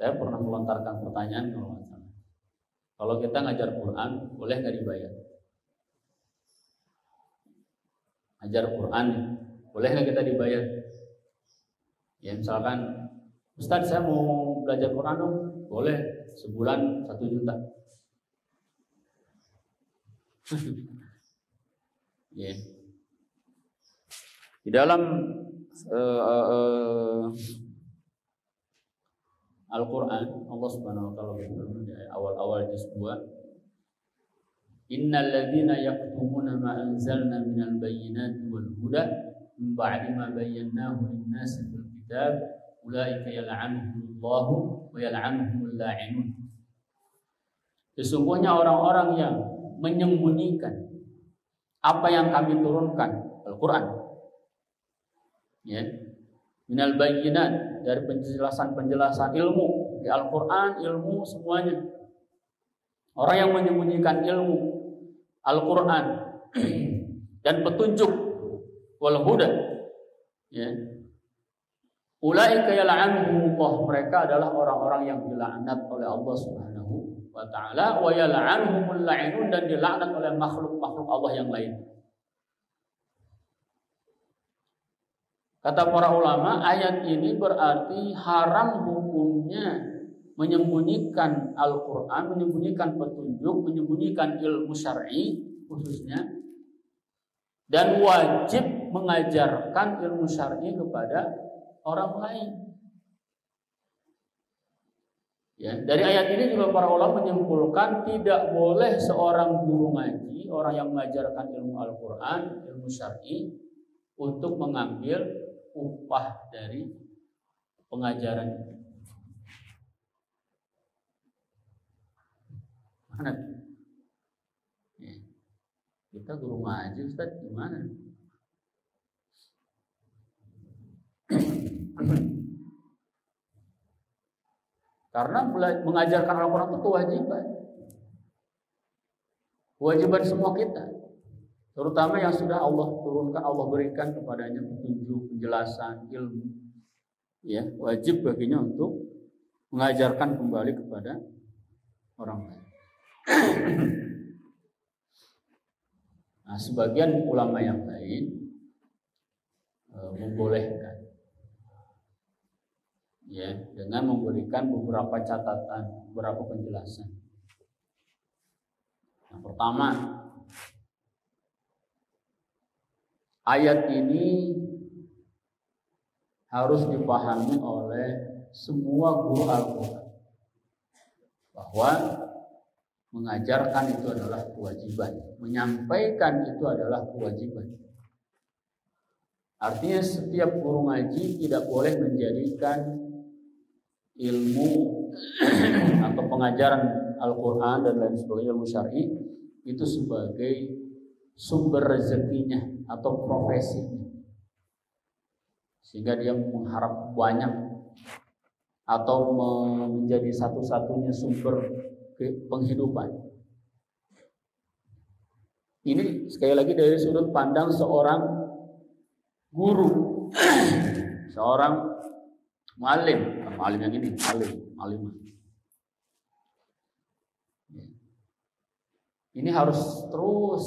Saya pernah melontarkan pertanyaan kalau kita ngajar Quran boleh nggak dibayar? Ngajar Quran boleh nggak kita dibayar? Ya misalkan Ustadz saya mau belajar Quran dong, boleh, sebulan 1 juta. Ya. Di dalam Al-Quran Allah Subhanahu wa taala berfirman di awal-awal juz 2, Innal ladzina yaktumuna ma anzalna minal bayyinati wal huda min ba'di ma bayyanahu lin-nasi fil kitab ulaika yal'anuhumullahu wa yal'anuhumul la'inun. Sesungguhnya orang-orang yang menyembunyikan apa yang kami turunkan, Al-Quran, ya, minal bayyinat, dari penjelasan-penjelasan ilmu di Al-Quran, ilmu semuanya. Orang yang menyembunyikan ilmu Al-Quran dan petunjuk wal huda, ya, ulaika yal'anuhumullah, mereka adalah orang-orang yang dilaknat oleh Allah Subhanahu wa ta'ala, wa yal'anuhumul la'inun, dan dilaknat oleh makhluk-makhluk Allah yang lain. Kata para ulama, ayat ini berarti haram hukumnya menyembunyikan Al-Quran, menyembunyikan petunjuk, menyembunyikan ilmu syar'i khususnya, dan wajib mengajarkan ilmu syar'i kepada orang lain. Ya, dari ayat ini juga para ulama menyimpulkan tidak boleh seorang guru ngaji, orang yang mengajarkan ilmu Al-Quran, ilmu syar'i, untuk mengambil upah dari pengajaran. Mana? Ya. Kita guru ngaji, Ustaz, gimana? Karena mengajarkan Al-Quran itu kewajiban. Kewajiban semua kita. Terutama yang sudah Allah turunkan, Allah berikan kepadanya petunjuk, penjelasan, ilmu. Ya, wajib baginya untuk mengajarkan kembali kepada orang lain. Nah, sebagian ulama yang lain membolehkan, ya, dengan memberikan beberapa catatan, beberapa penjelasan. Yang pertama, ayat ini harus dipahami oleh semua guru Al-Quran, bahwa mengajarkan itu adalah kewajiban, menyampaikan itu adalah kewajiban. Artinya setiap guru ngaji tidak boleh menjadikan ilmu atau pengajaran Al-Quran dan lain sebagainya, ilmu syar'i, itu sebagai sumber rezekinya atau profesinya, sehingga dia mengharap banyak atau menjadi satu-satunya sumber penghidupan. Ini sekali lagi dari sudut pandang seorang guru, seorang muallim yang ini, alim. Ini harus terus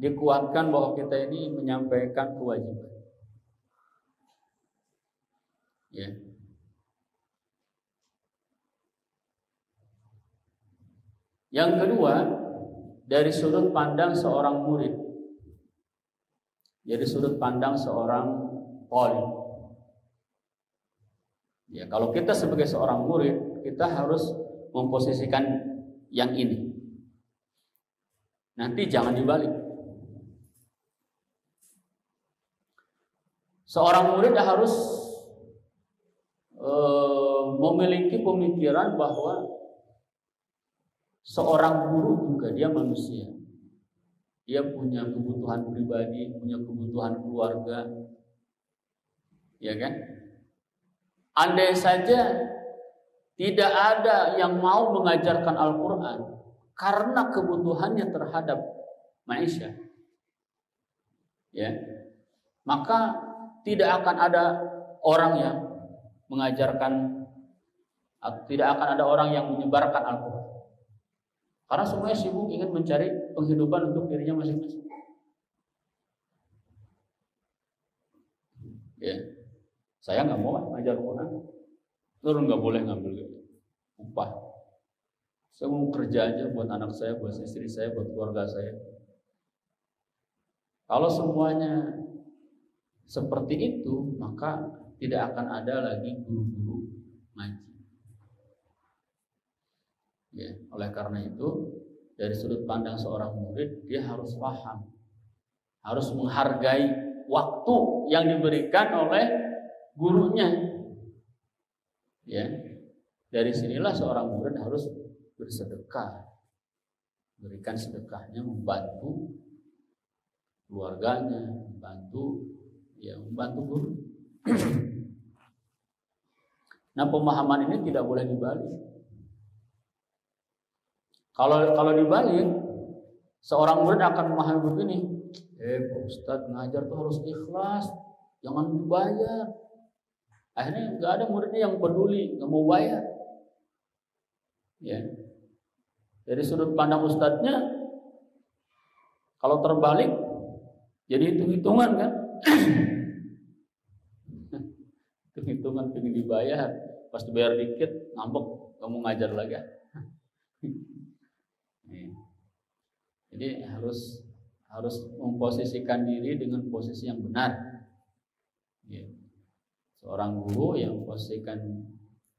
dikuatkan bahwa kita ini menyampaikan kewajiban. Ya. Yang kedua, dari sudut pandang seorang murid, dari sudut pandang seorang talib. Ya, kalau kita sebagai seorang murid, kita harus memposisikan yang ini. Nanti jangan dibalik. Seorang murid harus memiliki pemikiran bahwa seorang guru juga dia manusia. Dia punya kebutuhan pribadi, punya kebutuhan keluarga. Ya kan? Andai saja tidak ada yang mau mengajarkan Al-Quran karena kebutuhannya terhadap maisha, ya, maka tidak akan ada orang yang mengajarkan Tidak akan ada orang yang menyebarkan Al-Quran. Karena semuanya sibuk ingin mencari penghidupan untuk dirinya masing-masing. Ya, saya nggak mau ngajar Quran. Terus nggak boleh ngambil upah. Saya mau kerja aja buat anak saya, buat istri saya, buat keluarga saya. Kalau semuanya seperti itu, maka tidak akan ada lagi guru-guru ngaji. Ya, oleh karena itu, dari sudut pandang seorang murid, dia harus paham, harus menghargai waktu yang diberikan oleh gurunya. Ya, dari sinilah seorang murid harus bersedekah, berikan sedekahnya, membantu keluarganya, membantu guru. Nah, pemahaman ini tidak boleh dibalik. Kalau dibalik, seorang murid akan memahami begini, Pak Ustadz ngajar tuh harus ikhlas, jangan dibayar. Akhirnya nggak ada muridnya yang peduli, nggak mau bayar. Ya, dari sudut pandang ustadznya, kalau terbalik, jadi hitung-hitungan kan, hitung-hitungan pengen dibayar, pas dibayar dikit, ngambek, nggak mau ngajar lagi. Jadi harus memposisikan diri dengan posisi yang benar. Ya. Seorang guru yang memposisikan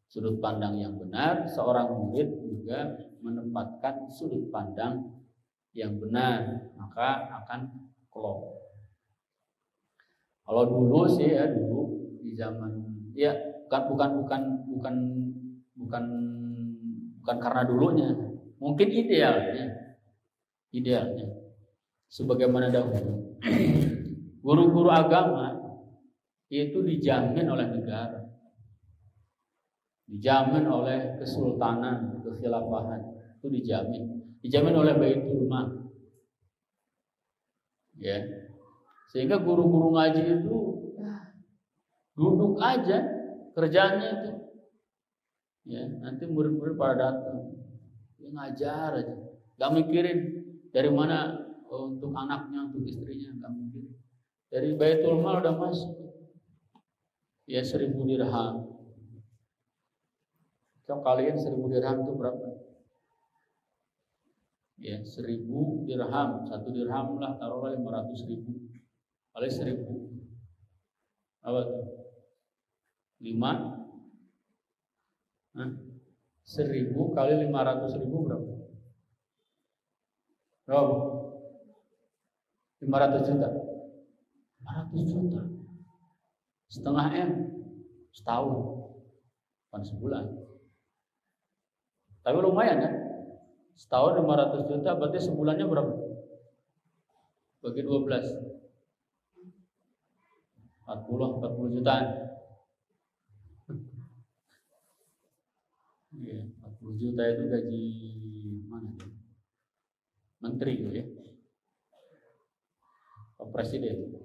sudut pandang yang benar, seorang murid juga menempatkan sudut pandang yang benar, maka akan klop. Kalau dulu sih ya, dulu di zaman ya bukan karena dulunya, mungkin idealnya sebagaimana dahulu guru-guru agama itu dijamin oleh negara, dijamin oleh kesultanan, kekhilafahan, itu dijamin oleh Baitul Mal. Ya. Sehingga guru-guru ngaji itu duduk aja kerjaannya itu. Ya, nanti murid-murid pada datang, dia ngajar aja, gak mikirin dari mana untuk anaknya, untuk istrinya, gak mikirin. Dari Baitul Mal udah masuk, ya 1.000 dirham. Kalau kalian 1.000 dirham itu berapa? Ya 1.000 dirham, 1 dirham lah taruhlah 500.000 kali 1.000, apa tuh? 5? 1.000 kali 500.000 berapa? Berapa? 500 juta. 500 juta. Setengah M setahun, bukan sebulan. Tapi lumayan kan? Setahun 500 juta, berarti sebulannya berapa? Bagi 12. 40 jutaan. Ya, 40 juta itu gaji mana ya? Menteri itu ya. Pak Presiden.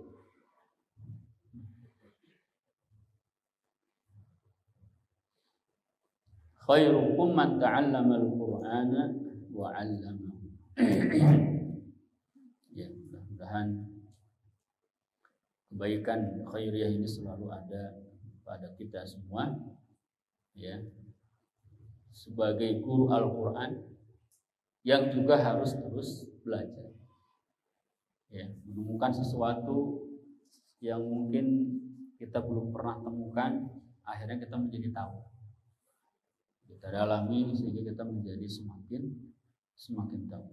Khairukum man ta'allama al-Qur'ana wa 'allamahu. Ya, mudah-mudahan kebaikan khairiyah ini selalu ada pada kita semua, ya, sebagai guru Al-Quran yang juga harus terus belajar, ya, menemukan sesuatu yang mungkin kita belum pernah temukan, akhirnya kita menjadi tahu, kita dalami sehingga kita menjadi semakin tahu.